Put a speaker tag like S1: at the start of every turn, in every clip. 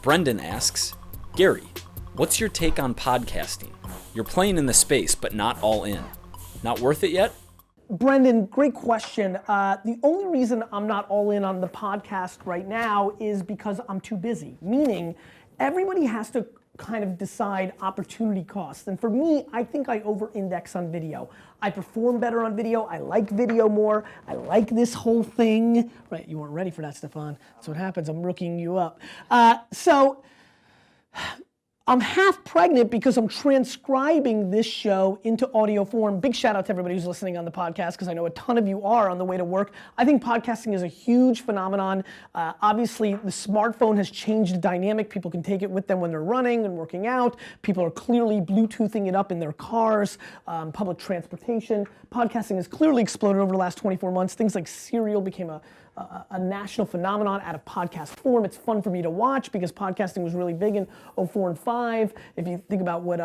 S1: Brendan asks, Gary, what's your take on podcasting? You're playing in the space, but not all in. Not worth it yet?
S2: Brendan, great question. The only reason I'm not all in on the podcast right now is because I'm too busy. Meaning, everybody has to kind of decide opportunity costs. And for me, I think I over-index on video. I perform better on video. I like video more. I like this whole thing. Right, you weren't ready for that, Stefan. That's what happens. I'm rookieing you up. So I'm half pregnant because I'm transcribing this show into audio form. Big shout out to everybody who's listening on the podcast, because I know a ton of you are on the way to work. I think podcasting is a huge phenomenon. Obviously, the smartphone has changed the dynamic. People can take it with them when they're running and working out. People are clearly Bluetoothing it up in their cars, public transportation. Podcasting has clearly exploded over the last 24 months. Things like Serial became a national phenomenon out of podcast form. It's fun for me to watch because podcasting was really big in 04 and 05. If you think about what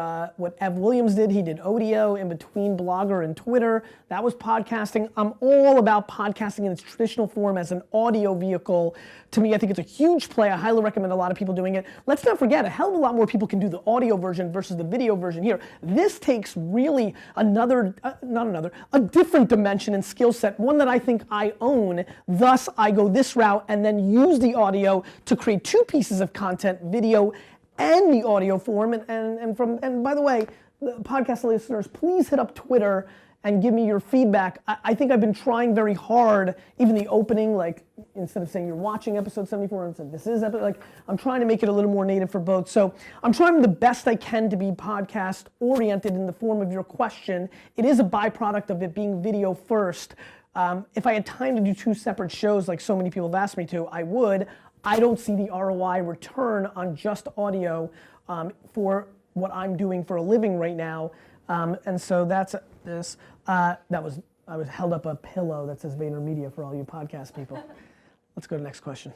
S2: Ev Williams did, he did audio in between Blogger and Twitter. That was podcasting. I'm all about podcasting in its traditional form as an audio vehicle. To me, I think it's a huge play. I highly recommend a lot of people doing it. Let's not forget, a hell of a lot more people can do the audio version versus the video version here. This takes really a different dimension and skill set, one that I think I own. Thus, I go this route and then use the audio to create two pieces of content, video and the audio form. And by the way, the podcast listeners, please hit up Twitter and give me your feedback. I think I've been trying very hard, even the opening, like instead of saying you're watching episode 74, and said this is episode, like I'm trying to make it a little more native for both. So I'm trying the best I can to be podcast oriented in the form of your question. It is a byproduct of it being video first. If I had time to do two separate shows like so many people have asked me to, I would. I don't see the ROI return on just audio for what I'm doing for a living right now. And so that's this. I was held up a pillow that says VaynerMedia for all you podcast people. Let's go to the next question.